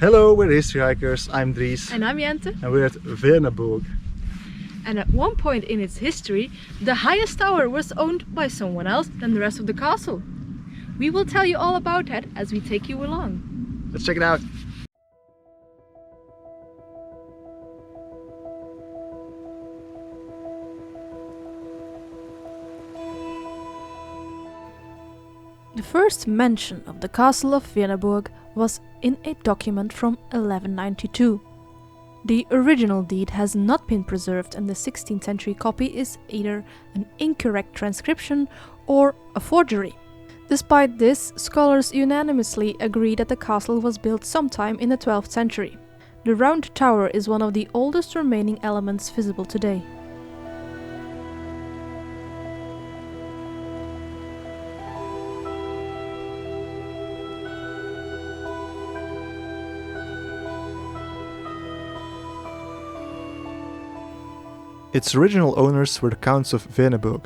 Hello, we're History Hikers. I'm Dries. And I'm Jente. And we're at Virneburg. And at one point in its history, the highest tower was owned by someone else than the rest of the castle. We will tell you all about that as we take you along. Let's check it out. The first mention of the castle of Virneburg was in a document from 1192. The original deed has not been preserved and the 16th century copy is either an incorrect transcription or a forgery. Despite this, scholars unanimously agree that the castle was built sometime in the 12th century. The round tower is one of the oldest remaining elements visible today. Its original owners were the Counts of Virneburg.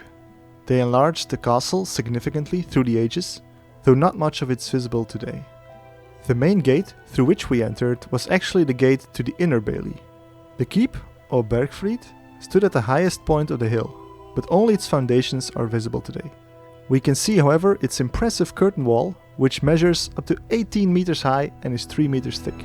They enlarged the castle significantly through the ages, though not much of it is visible today. The main gate through which we entered was actually the gate to the inner bailey. The keep, or Bergfried, stood at the highest point of the hill, but only its foundations are visible today. We can see, however, its impressive curtain wall, which measures up to 18 meters high and is 3 meters thick.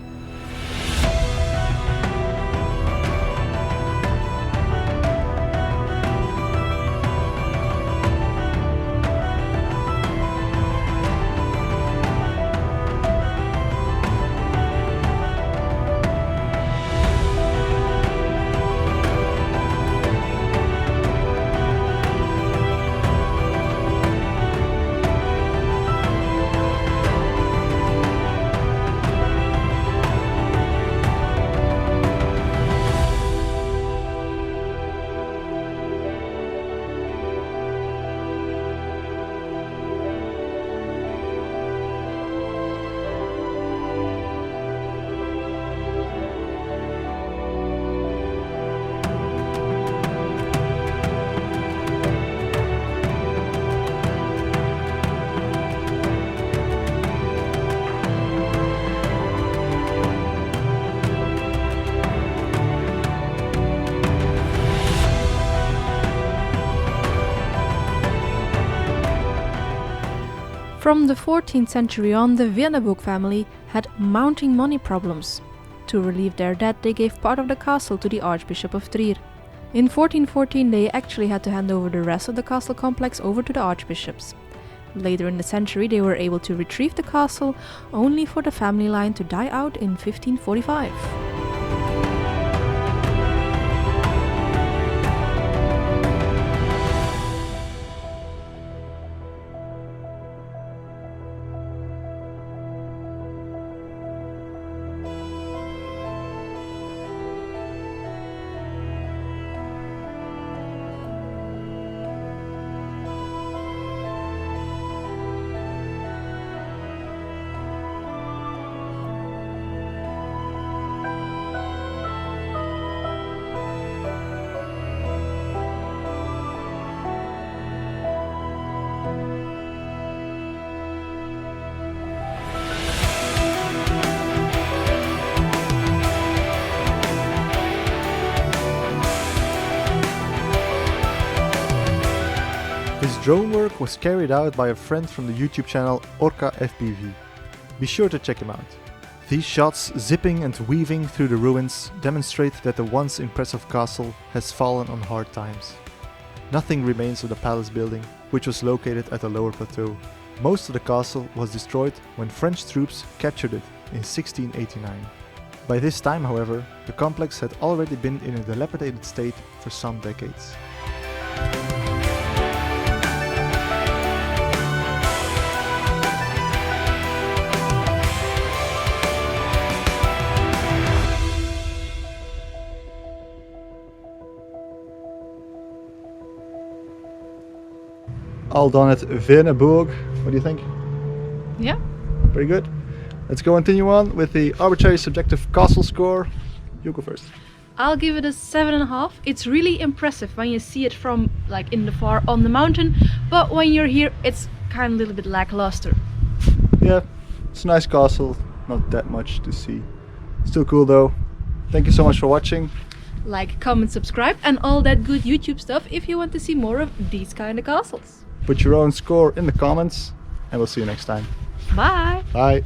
From the 14th century on, the Virneburg family had mounting money problems. To relieve their debt, they gave part of the castle to the Archbishop of Trier. In 1414, they actually had to hand over the rest of the castle complex over to the archbishops. Later in the century, they were able to retrieve the castle, only for the family line to die out in 1545. His drone work was carried out by a friend from the YouTube channel Orca FPV. Be sure to check him out. These shots, zipping and weaving through the ruins, demonstrate that the once impressive castle has fallen on hard times. Nothing remains of the palace building, which was located at the lower plateau. Most of the castle was destroyed when French troops captured it in 1689. By this time, however, the complex had already been in a dilapidated state for some decades. All done at Virneburg. What do you think? Yeah. Very good. Let's continue on with the arbitrary subjective castle score. You go first. I'll give it a 7.5. It's really impressive when you see it from like in the far on the mountain, but when you're here it's kind of a little bit lackluster. Yeah, it's a nice castle, not that much to see. Still cool though. Thank you so much for watching. Like, comment, subscribe, and all that good YouTube stuff if you want to see more of these kind of castles. Put your own score in the comments, and we'll see you next time. Bye! Bye!